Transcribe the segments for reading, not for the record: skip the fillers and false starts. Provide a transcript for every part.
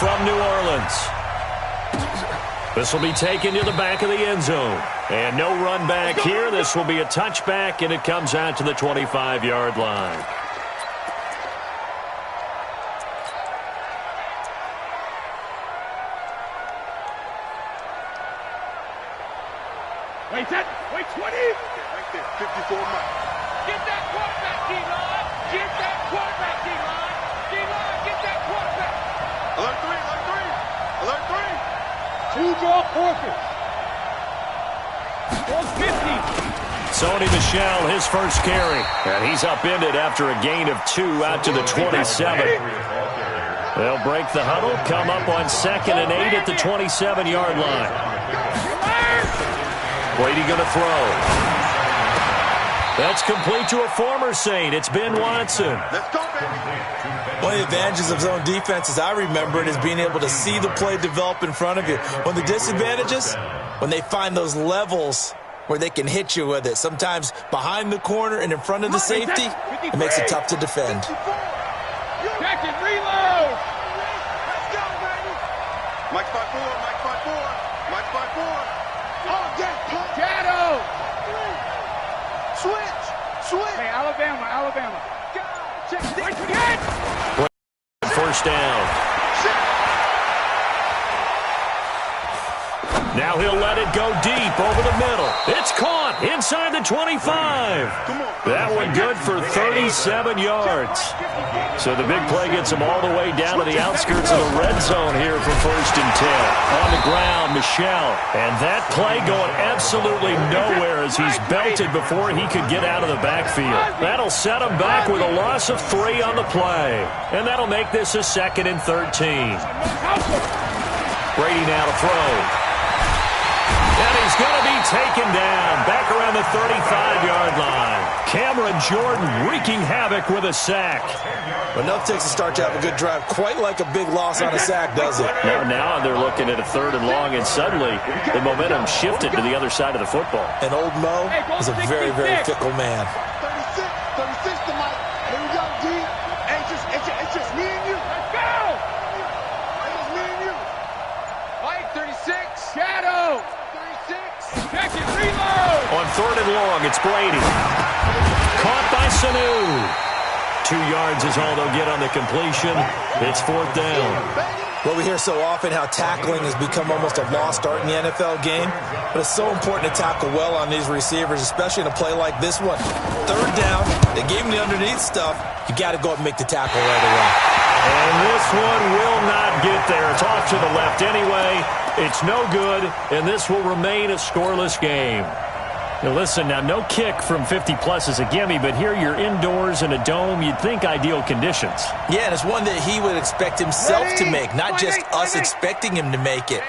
from New Orleans. This will be taken to the back of the end zone. And no run back here. This will be a touchback, and it comes out to the 25-yard line. Wait, 20. Right there, 54 miles. Get that quarterback, D-line. Get that quarterback, D-line. D-line, get that quarterback. Alert 3, alert 3. Alert 3. Two-draw forfeit. Ball 50. Sony Michel, his first carry. And he's upended after a gain of 2 out to the 27. They'll break the huddle, come up on 2nd and 8 at the 27-yard line. Brady going to throw. That's complete to a former Saint. It's Ben Watson. Let's go, baby. One of the advantages of zone defense, as I remember it, is being able to see the play develop in front of you. One of the disadvantages, when they find those levels where they can hit you with it, sometimes behind the corner and in front of the safety, it makes it tough to defend. Check it, reload. Let's go, baby. Mike 5-4, Mike 5-4, Mike 5-4. Oh, yeah, Shadow. Switch. Hey, Alabama. Check. First down. Now he'll let it go deep over the middle. It's caught inside the 25. That one good for 37 yards. So the big play gets him all the way down to the outskirts of the red zone here for 1st and 10. On the ground, Michel. And that play going absolutely nowhere as he's belted before he could get out of the backfield. That'll set him back with a loss of 3 on the play. And that'll make this a 2nd and 13. Brady now to throw. And he's going to be taken down back around the 35-yard line. Cameron Jordan wreaking havoc with a sack. Enough takes to start to have a good drive. Quite like a big loss on a sack, does it? Now they're looking at a 3rd and long, and suddenly the momentum shifted to the other side of the football. And old Mo is a very, very fickle man. 36 to Mike. Here we go, D. It's just me and you. Let's go. It's me and you. Mike, 36. Shadow. 36. Check it, reload. On 3rd and long, it's Brady. Caught by Sanu. 2 yards is all they'll get on the completion. It's 4th down. Well, we hear so often how tackling has become almost a lost art in the NFL game, but it's so important to tackle well on these receivers, especially in a play like this one. 3rd down, they gave him the underneath stuff. You got to go up and make the tackle right away. And this one will not get there. It's off to the left anyway. It's no good, and this will remain a scoreless game. Now listen, now no kick from 50-plus is a gimme, but here you're indoors in a dome. You'd think ideal conditions. Yeah, and it's one that he would expect himself to make, not just us expecting him to make it.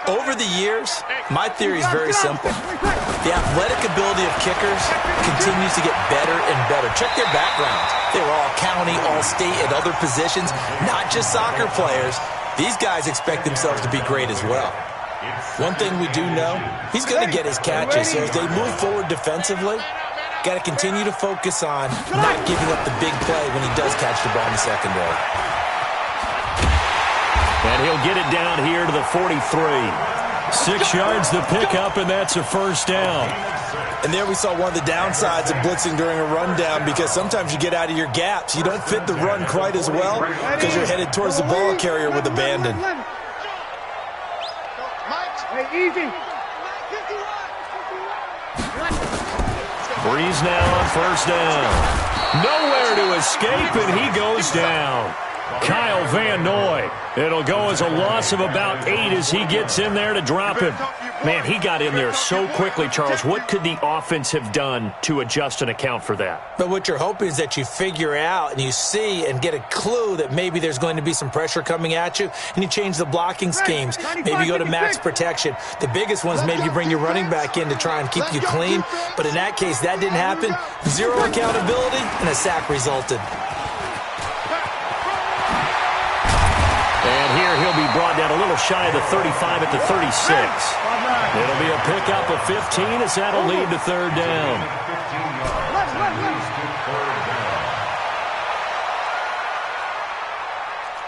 Over the years, my theory is very simple. The athletic ability of kickers continues to get better and better. Check their backgrounds. They were all county, all state, and other positions, not just soccer players. These guys expect themselves to be great as well. One thing we do know, he's going to get his catches. So as they move forward defensively, got to continue to focus on not giving up the big play when he does catch the ball in the secondary. And he'll get it down here to the 43. 6 yards the pickup, and that's a 1st down. And there we saw one of the downsides of blitzing during a rundown, because sometimes you get out of your gaps. You don't fit the run quite as well because you're headed towards the ball carrier with abandon. Hey, easy. Breeze now on 1st down. Nowhere to escape, and he goes down. Kyle Van Noy. It'll go as a loss of about 8 as he gets in there to drop him. Man, he got in there so quickly, Charles. What could the offense have done to adjust and account for that? But what you're hoping is that you figure out and you see and get a clue that maybe there's going to be some pressure coming at you, and you change the blocking schemes. Maybe you go to max protection. The biggest one is maybe you bring your running back in to try and keep you clean. But in that case, that didn't happen. 0 accountability, and a sack resulted. And here he'll be brought down a little shy of the 35 at the 36. It'll be a pickup of 15 as that'll lead to 3rd down.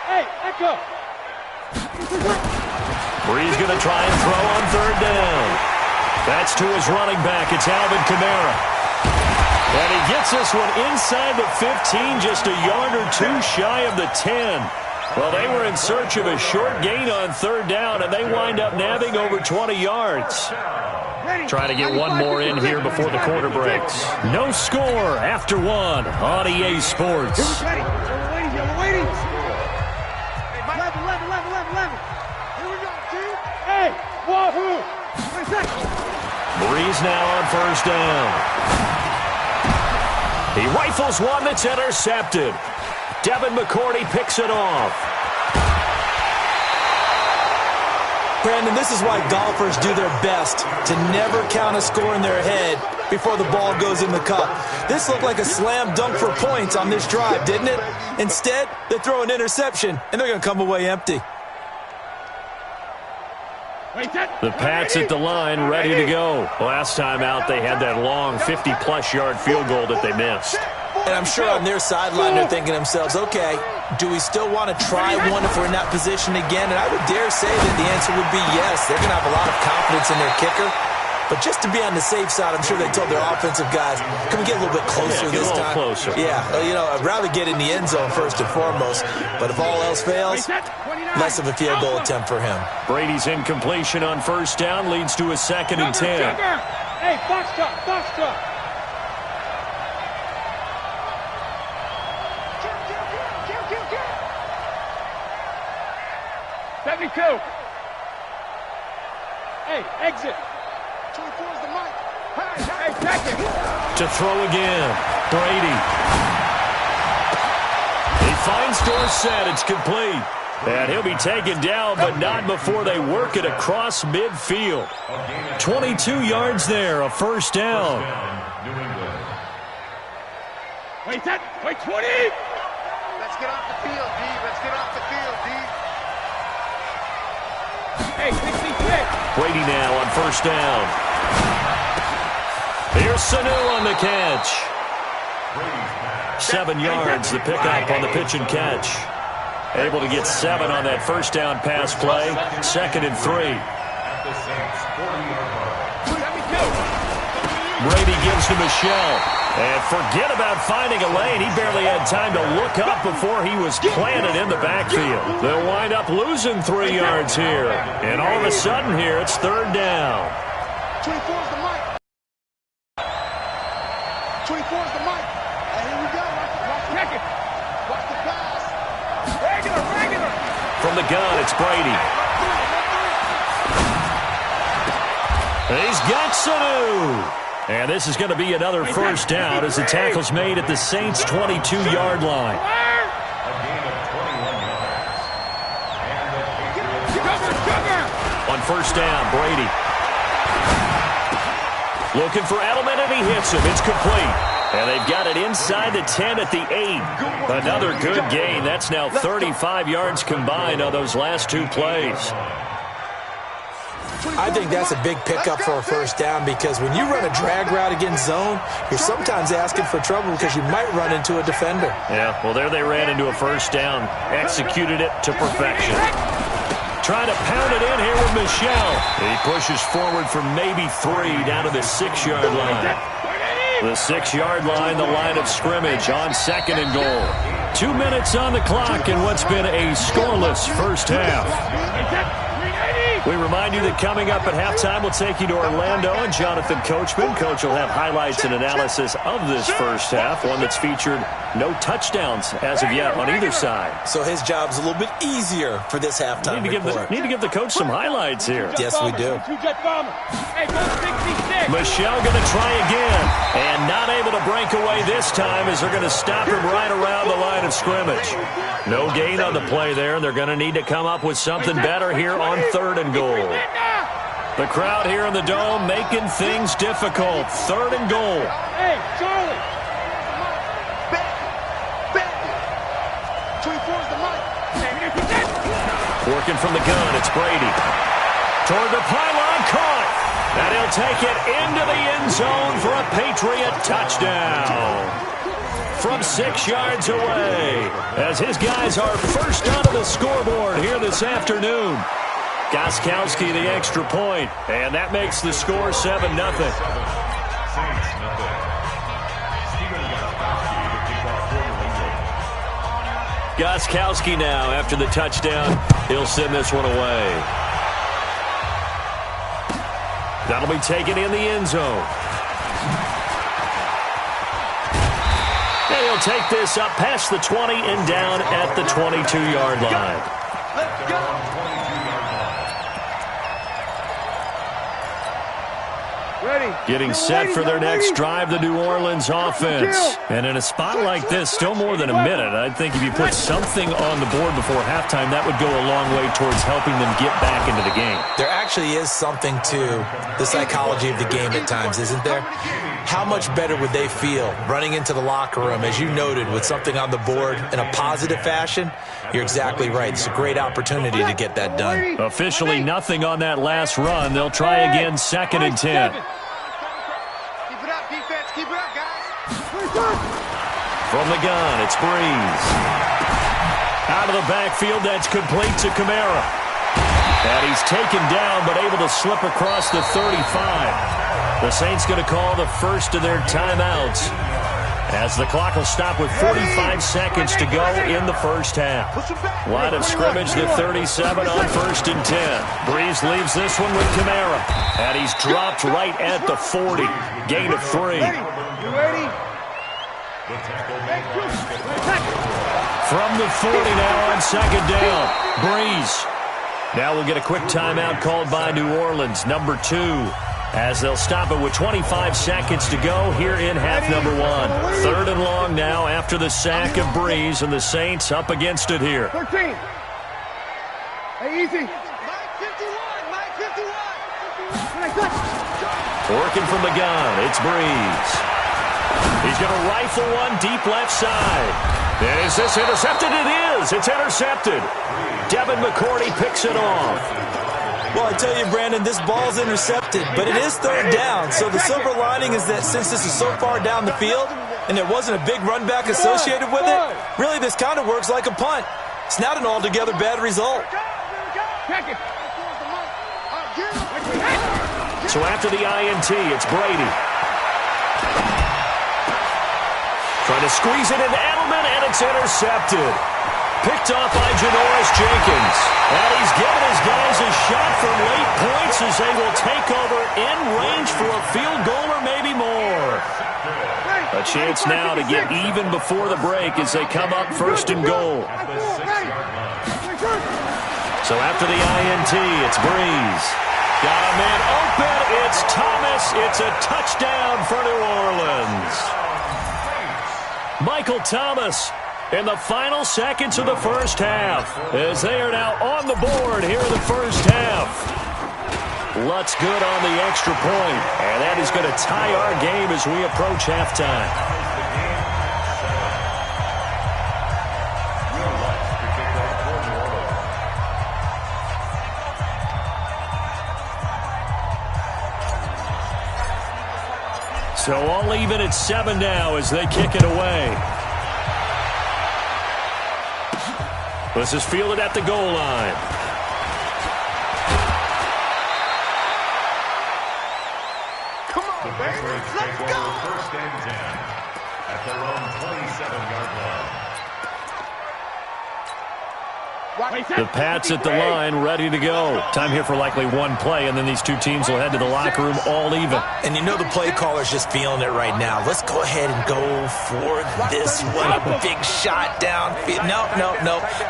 Hey, echo. Brees going to try and throw on third down. That's to his running back. It's Alvin Kamara. And he gets this one inside the 15, just a yard or two shy of the 10. Well, they were in search of a short gain on third down, and they wind up nabbing over 20 yards. Trying to get one more in here before the quarter breaks. No score after one on EA Sports. Brees now on first down. He rifles one that's intercepted. Devin McCourty picks it off. Brandon, this is why golfers do their best to never count a score in their head before the ball goes in the cup. This looked like a slam dunk for points on this drive, didn't it? Instead, they throw an interception, and they're going to come away empty. The Pats at the line, ready to go. Last time out, they had that long 50-plus yard field goal that they missed. And I'm sure on their sideline they're thinking to themselves, okay, do we still want to try one if we're in that position again? And I would dare say that the answer would be yes. They're going to have a lot of confidence in their kicker. But just to be on the safe side, I'm sure they told their offensive guys, can we get a little bit closer this time? Closer. Yeah, I'd rather get in the end zone first and foremost. But if all else fails, less of a field goal attempt for him. Brady's incompletion on first down leads to a 2nd and 10. Hey, box truck. 72. Hey, exit. 24 is the mic. Hey, second. To throw again. Brady. He finds Dorsett. It's complete. And he'll be taken down, but not before they work it across midfield. 22 yards there, a first down. Wait, 20. Let's get off the field, D. Let's get off the field, D. Hey, 66. Brady now on first down. Here's Sanu on the catch. 7 yards, the pickup on the pitch and catch. Able to get 7 on that first down pass play. 2nd and 3. Brady gives to Michel. And forget about finding a lane. He barely had time to look up before he was planted in the backfield. They'll wind up losing 3 yards here. And all of a sudden here, it's third down. 24 is the mic. 24 is the mic. And here we go. Watch the pass. Regular. From the gun, it's Brady. He's got Sanu. And this is going to be another first down as the tackle's made at the Saints' 22-yard line. On first down, Brady. Looking for Edelman, and he hits him. It's complete. And they've got it inside the 10 at the 8. Another good gain. That's now 35 yards combined on those last 2 plays. I think that's a big pickup for a first down because when you run a drag route against zone, you're sometimes asking for trouble because you might run into a defender. Yeah, well, there they ran into a first down. Executed it to perfection. Trying to pound it in here with Michel. He pushes forward for maybe 3 down to the 6-yard line. The 6-yard line, the line of scrimmage on 2nd and goal. 2 minutes on the clock in what's been a scoreless first half. We remind you that coming up at halftime, we'll take you to Orlando and Jonathan Coachman. Coach will have highlights and analysis of this first half, one that's featured no touchdowns as of yet on either side. So his job's a little bit easier for this halftime report. Need to give the coach some highlights here. Yes, we do. Michel going to try again, and not able to break away this time as they're going to stop him right around the line of scrimmage. No gain on the play there, and they're going to need to come up with something better here on 3rd and goal. The crowd here in the Dome making things difficult. 3rd and goal. Hey, Charlie. Back. 24 is the mic. Working from the gun, it's Brady. Toward the pylon, caught. And he'll take it into the end zone for a Patriot touchdown. from 6 yards away, as his guys are first onto the scoreboard here this afternoon. Gostkowski the extra point, and that makes the score 7-0. Gostkowski now, after the touchdown, he'll send this one away. That'll be taken in the end zone. And he'll take this up past the 20 and down at the 22-yard line. Let's go. Getting set for their next drive, the New Orleans offense. And in a spot like this, still more than a minute, I think if you put something on the board before halftime, that would go a long way towards helping them get back into the game. There actually is something to the psychology of the game at times, isn't there? How much better would they feel running into the locker room, as you noted, with something on the board in a positive fashion? You're exactly right. It's a great opportunity to get that done. Officially nothing on that last run. They'll try again, 2nd and 10. Keep it up, guys. From the gun, it's Breeze. Out of the backfield, that's complete to Kamara. And he's taken down, but able to slip across the 35. The Saints going to call the first of their timeouts, as the clock will stop with 45 seconds to go in the first half. Line of scrimmage, the 37 on 1st and 10. Breeze leaves this one with Kamara, and he's dropped right at the 40. Gain of 3. From the 40 now on 2nd down. Breeze. Now we'll get a quick timeout called by New Orleans, number 2. As they'll stop it with 25 seconds to go here in half number 1. 3rd and long now after the sack of Breeze, and the Saints up against it here. 13. Hey, easy. Mike 51. Mike 51. Working from the gun, it's Breeze. He's going to rifle one deep left side. And is this intercepted? It is. It's intercepted. Devin McCourty picks it off. Well, I tell you, Brandon, this ball's intercepted, but it is 3rd down. So the silver lining is that since this is so far down the field and there wasn't a big run back associated with it, really this kind of works like a punt. It's not an altogether bad result. So after the INT, it's Brady. Trying to squeeze it into Edelman, and it's intercepted. Picked off by Janoris Jenkins. And he's given his guys a shot for late points as they will take over in range for a field goal or maybe more. A chance now to get even before the break as they come up 1st and goal. So after the INT, it's Breeze. Got a man open. It's Thomas. It's a touchdown for New Orleans. Michael Thomas in the final seconds of the first half, as they are now on the board here in the first half. Lutz good on the extra point, and that is going to tie our game as we approach halftime. So all even at 7 now as they kick it away. This is fielded at the goal line. Come on, baby. Let's go. 1st and 10 at their own 27-yard line. The Pats at the line, ready to go. Time here for likely one play, and then these two teams will head to the locker room all even. And you know the play caller's just feeling it right now. Let's go ahead and go for this one. A big shot downfield. No.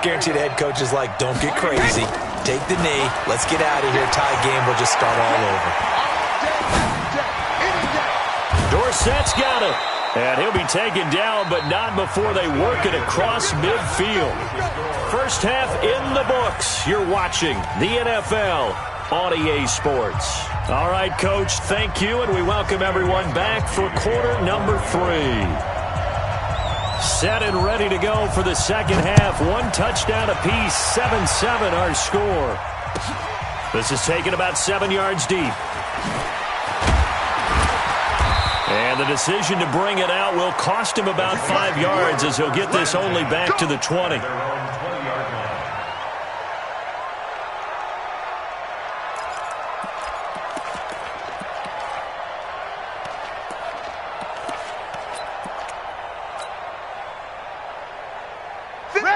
Guarantee the head coach is like, don't get crazy. Take the knee. Let's get out of here. Tie game. We'll just start all over. Dorsett's got it. And he'll be taken down, but not before they work it across midfield. First half in the books. You're watching the NFL on EA Sports. All right, Coach, thank you, and we welcome everyone back for quarter number 3. Set and ready to go for the second half. One touchdown apiece, 7-7 our score. This is taken about 7 yards deep. And the decision to bring it out will cost him about 5 yards as he'll get this only back to the 20.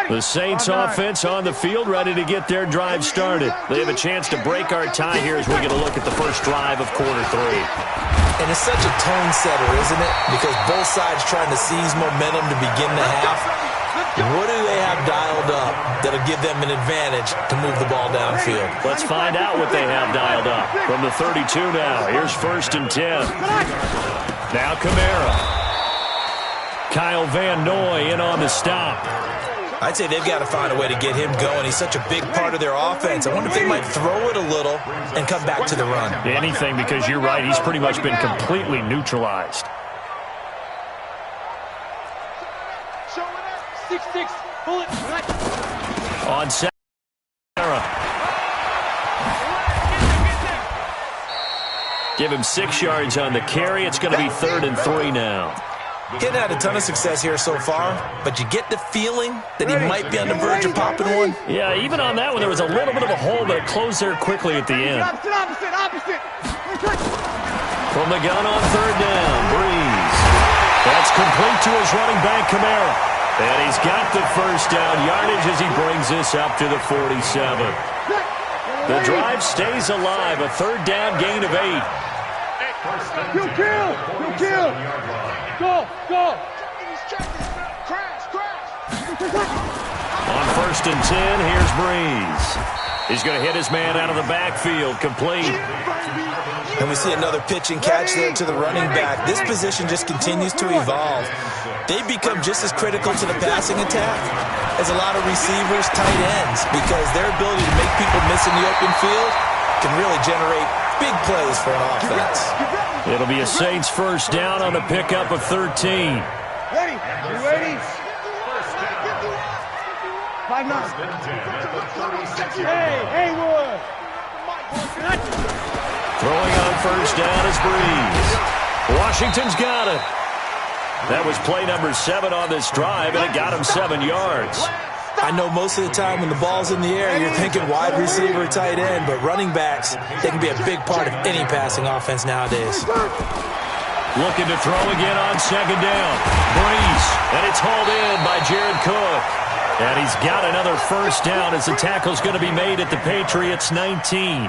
The Saints offense on the field, ready to get their drive started. They have a chance to break our tie here as we get a look at the first drive of quarter 3. And it's such a tone setter, isn't it? Because both sides trying to seize momentum to begin the half. What do they have dialed up that'll give them an advantage to move the ball downfield? Let's find out what they have dialed up. From the 32 now, here's 1st and 10. Now Kamara. Kyle Van Noy in on the stop. I'd say they've got to find a way to get him going. He's such a big part of their offense. I wonder if they might throw it a little and come back to the run. Anything, because you're right. He's pretty much been completely neutralized. 6-6, pull it. On Sarah. Give him 6 yards on the carry. It's going to be 3rd and 3 now. He's had a ton of success here so far, but you get the feeling that he might be on the verge of popping one. Yeah, even on that one, there was a little bit of a hole, but it closed there quickly at the end. Opposite. From the gun on 3rd down, Breeze. That's complete to his running back, Kamara. And he's got the first down yardage as he brings this up to the 47. The drive stays alive, a 3rd down gain of 8. You kill. Go. Crash. On 1st and 10, here's Breeze. He's going to hit his man out of the backfield, complete. And we see another pitch and catch there to the running back. This position just continues to evolve. They become just as critical to the passing attack as a lot of receivers, tight ends, because their ability to make people miss in the open field can really generate big plays for an offense. It'll be a Saints first down on the pickup of 13. Ready? You ready? 5-9. Hey, Wood. Throwing on first down is Breeze. Washington's got it. That was play number 7 on this drive, and it got him 7 yards. I know most of the time when the ball's in the air, you're thinking wide receiver, tight end, but running backs, they can be a big part of any passing offense nowadays. Looking to throw again on 2nd down. Breeze, and it's hauled in by Jared Cook. And he's got another first down as the tackle's going to be made at the Patriots' 19.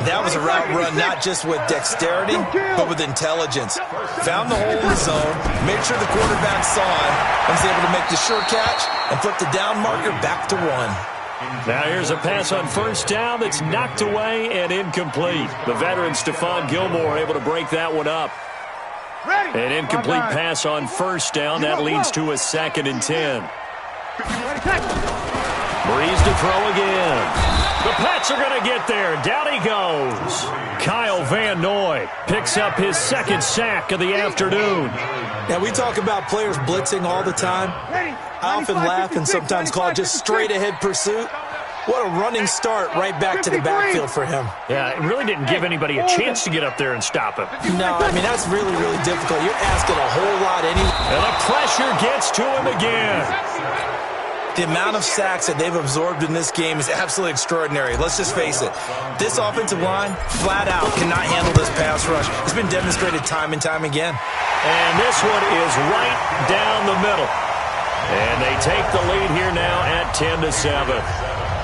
That was a route run not just with dexterity, but with intelligence. Found the hole in the zone, made sure the quarterback saw him, and was able to make the sure catch and flip the down marker back to 1. Now here's a pass on first down that's knocked away and incomplete. The veteran Stephon Gilmore able to break that one up. An incomplete pass on first down. That leads to a 2nd and 10. Breeze to throw again. The Pats are going to get there. Down he goes. Kyle Van Noy picks up his 2nd sack of the afternoon. Now, we talk about players blitzing all the time. I often laugh and sometimes call it just straight-ahead pursuit. What a running start right back to the backfield for him. Yeah, it really didn't give anybody a chance to get up there and stop him. No, I mean, that's really, really difficult. You're asking a whole lot anyway. And the pressure gets to him again. The amount of sacks that they've absorbed in this game is absolutely extraordinary. Let's just face it. This offensive line, flat out, cannot handle this pass rush. It's been demonstrated time and time again. And this one is right down the middle. And they take the lead here now at 10-7.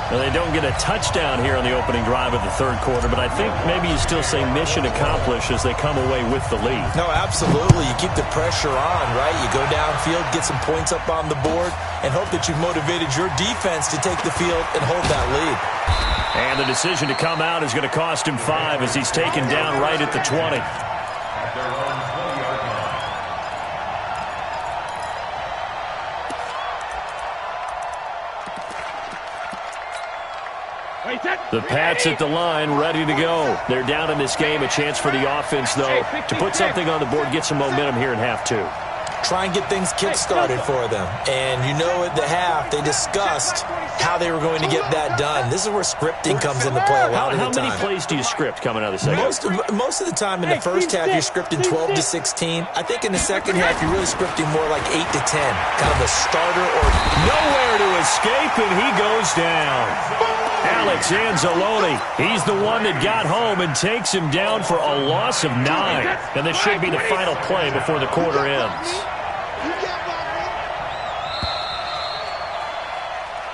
Now, they don't get a touchdown here on the opening drive of the 3rd quarter, but I think maybe you still say mission accomplished as they come away with the lead. No, absolutely. You keep the pressure on, right? You go downfield, get some points up on the board, and hope that you've motivated your defense to take the field and hold that lead. And the decision to come out is going to cost him 5 as he's taken down right at the 20. The Pats at the line, ready to go. They're down in this game. A chance for the offense, though, to put something on the board, get some momentum here in half 2. try and get things kick-started for them. And you know at the half, they discussed how they were going to get that done. This is where scripting comes into play a lot of the time. How many plays do you script coming out of the second? Most of the time in the first half, you're scripting 12 to 16. I think in the second half, you're really scripting more like 8 to 10. Kind of a starter or... Nowhere to escape, and he goes down. Alex Anzalone, he's the one that got home and takes him down for a loss of 9. And this should be the final play before the quarter ends.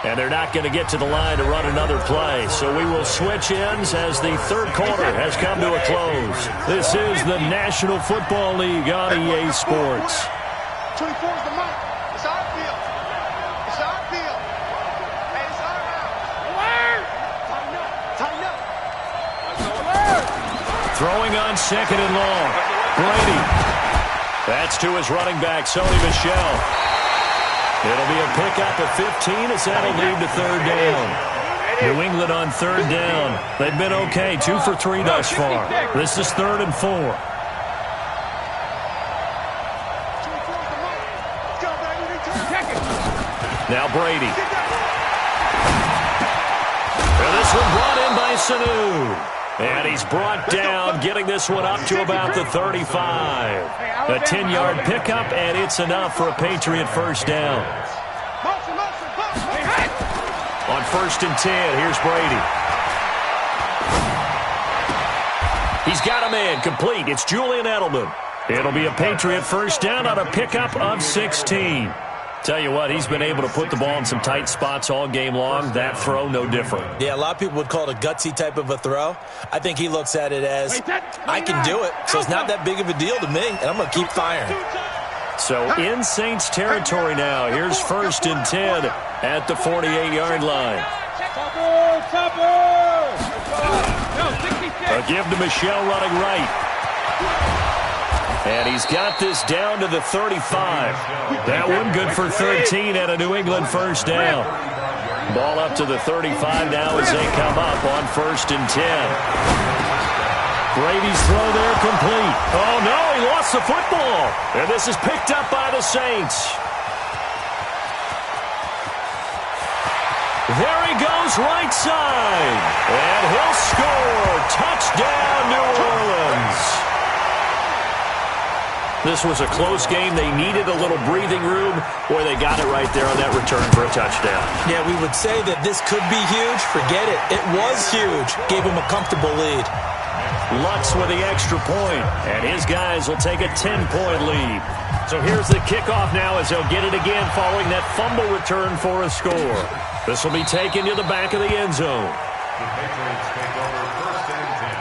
And they're not going to get to the line to run another play. So we will switch ends as the third quarter has come to a close. This is the National Football League on EA Sports. 24 is the mic. It's our field. It's our field. Hey, it's our house. Tighten up. Throwing on second and long. Brady. That's to his running back, Sony Michel. It'll be a pickup at 15 as that'll lead to third down. New England on third down. They've been okay, 2 for 3 thus far. This is 3rd and 4. Now Brady. And this one brought in by Sanu. And he's brought down, getting this one up to about the 35. A 10-yard pickup, and it's enough for a Patriot first down. On 1st and 10, here's Brady. He's got a man complete. It's Julian Edelman. It'll be a Patriot first down on a pickup of 16. Tell you what, he's been able to put the ball in some tight spots all game long. That throw, no different. Yeah, a lot of people would call it a gutsy type of a throw. I think he looks at it as, I can do it, so it's not that big of a deal to me, and I'm going to keep firing. So in Saints territory now. Here's 1st and 10 at the 48-yard line. A give to Michel running right. And he's got this down to the 35. That one good for 13 at a New England first down. Ball up to the 35 now as they come up on 1st and 10. Brady's throw there complete. Oh, no, he lost the football. And this is picked up by the Saints. There he goes right side. And he'll score. Touchdown, New Orleans. This was a close game. They needed a little breathing room. Boy, they got it right there on that return for a touchdown. Yeah, we would say that this could be huge. Forget it. It was huge. Gave him a comfortable lead. Lutz with the extra point, and his guys will take a 10-point lead. So here's the kickoff now as they'll get it again following that fumble return for a score. This will be taken to the back of the end zone. The Patriots take over 1st and 10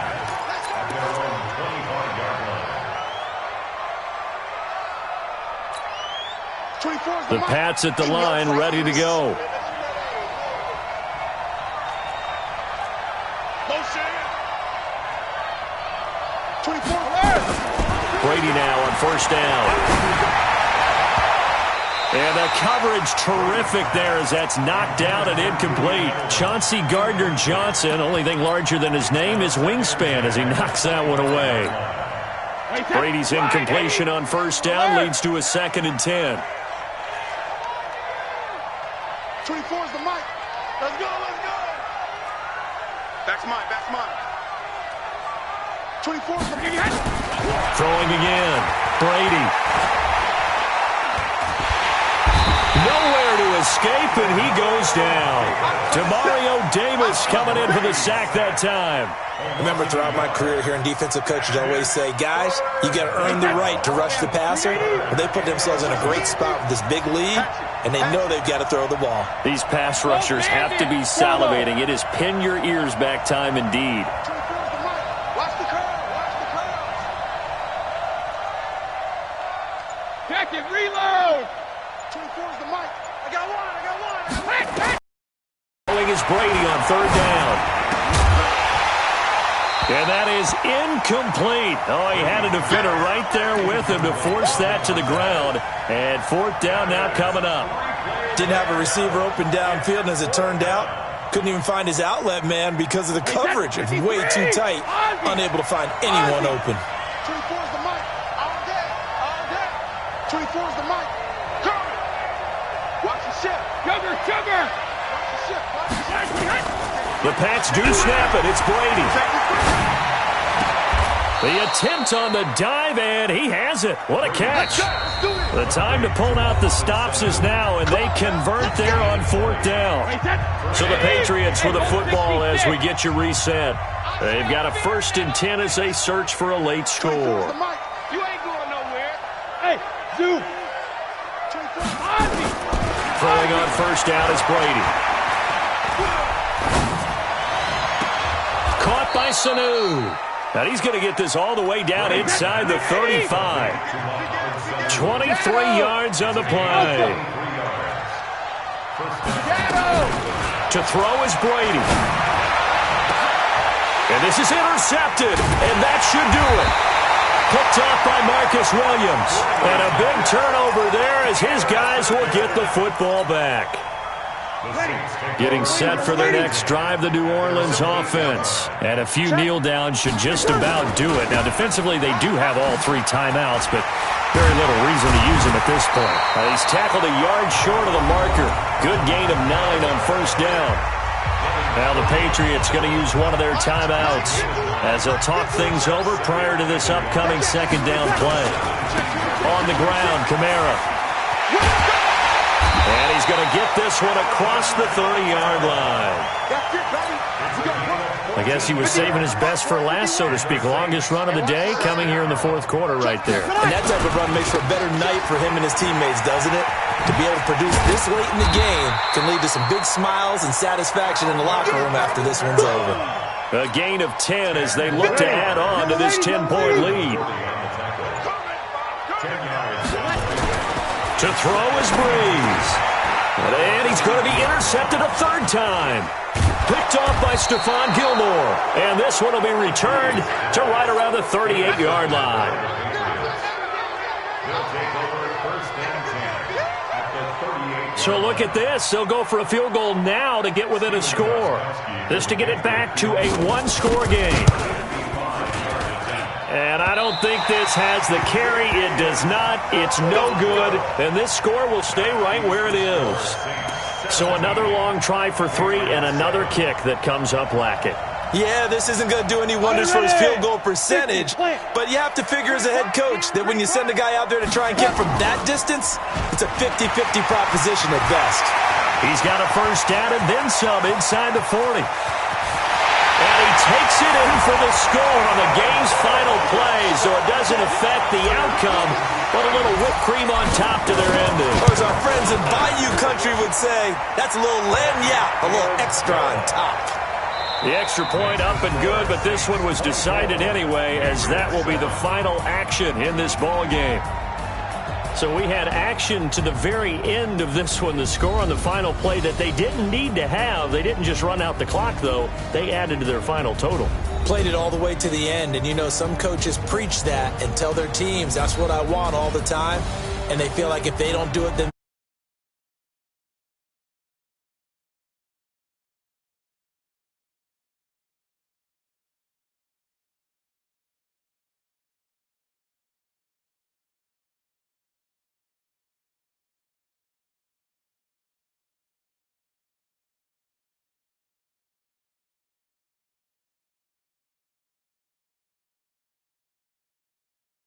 at their own 25-yard line. The Pats at the line, ready to go. Brady now on 1st down. And the coverage terrific there as that's knocked down and incomplete. Chauncey Gardner-Johnson, only thing larger than his name is wingspan as he knocks that one away. Brady's incompletion on 1st down leads to a 2nd and 10. 24 is the mic. Let's go, let's go. That's mine. 24 is the mic. Throwing again. Brady. Nowhere to escape, and he goes down. Demario Davis coming in for the sack that time. Remember, throughout my career here in defensive coaches, I always say, guys, you got to earn the right to rush the passer. Well, they put themselves in a great spot with this big lead, and they know they've got to throw the ball. These pass rushers have to be salivating. It is pin your ears back time indeed. Watch the curve. Check it, reload. 24 is the mic. I got one. Throwing is Brady on 3rd down. And that is incomplete. Oh, he had a defender right there with him to force that to the ground. And 4th down now coming up. Didn't have a receiver open downfield, and as it turned out, couldn't even find his outlet man because of the coverage. It's way too tight, unable to find anyone open. 24 is the mic. All day. 24 is the mic. The Pats do snap it. It's Brady. The attempt on the dive, and he has it. What a catch. The time to pull out the stops is now, and they convert there on 4th down. So the Patriots with the football as we get you reset. They've got a 1st and 10 as they search for a late score. You ain't going nowhere. Hey, Zoo. Throwing on 1st down is Brady. Caught by Sanu. And he's going to get this all the way down inside the 35. 23 yards on the play. To throw is Brady. And this is intercepted. And that should do it. Picked off by Marcus Williams. And a big turnover there as his guys will get the football back. Getting set for their next drive, the New Orleans offense. And a few kneel downs should just about do it. Now, defensively, they do have all 3 timeouts, but very little reason to use them at this point. He's tackled a yard short of the marker. Good gain of 9 on 1st down. Now the Patriots going to use one of their timeouts as they'll talk things over prior to this upcoming 2nd down play. On the ground, Kamara. And he's going to get this one across the 30-yard line. I guess he was saving his best for last, so to speak. Longest run of the day coming here in the 4th quarter right there. And that type of run makes for a better night for him and his teammates, doesn't it? To be able to produce this late in the game can lead to some big smiles and satisfaction in the locker room after this one's over. A gain of 10 as they look to add on to this 10-point lead. To throw is Breeze. And he's going to be intercepted a 3rd time. Picked off by Stephon Gilmore. And this one will be returned to right around the 38-yard line. So look at this. They'll go for a field goal now to get within a score. This to get it back to a 1-score game. And I don't think this has the carry. It does not. It's no good. And this score will stay right where it is. So another long try for 3 and another kick that comes up lacking. Yeah, this isn't going to do any wonders for his field goal percentage. But you have to figure as a head coach that when you send a guy out there to try and kick from that distance, it's a 50-50 proposition at best. He's got a 1st down and then some inside the 40. And he takes it in for the score on the game's final play, so it doesn't affect the outcome, but a little whipped cream on top to their ending. Or as our friends in Bayou Country would say, that's a little lagniappe, a little extra on top. The extra point up and good, but this one was decided anyway, as that will be the final action in this ball game. So we had action to the very end of this one, the score on the final play that they didn't need to have. They didn't just run out the clock, though. They added to their final total. Played it all the way to the end, and you know some coaches preach that and tell their teams, that's what I want all the time, and they feel like if they don't do it, then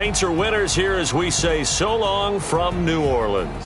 Saints are winners here as we say so long from New Orleans.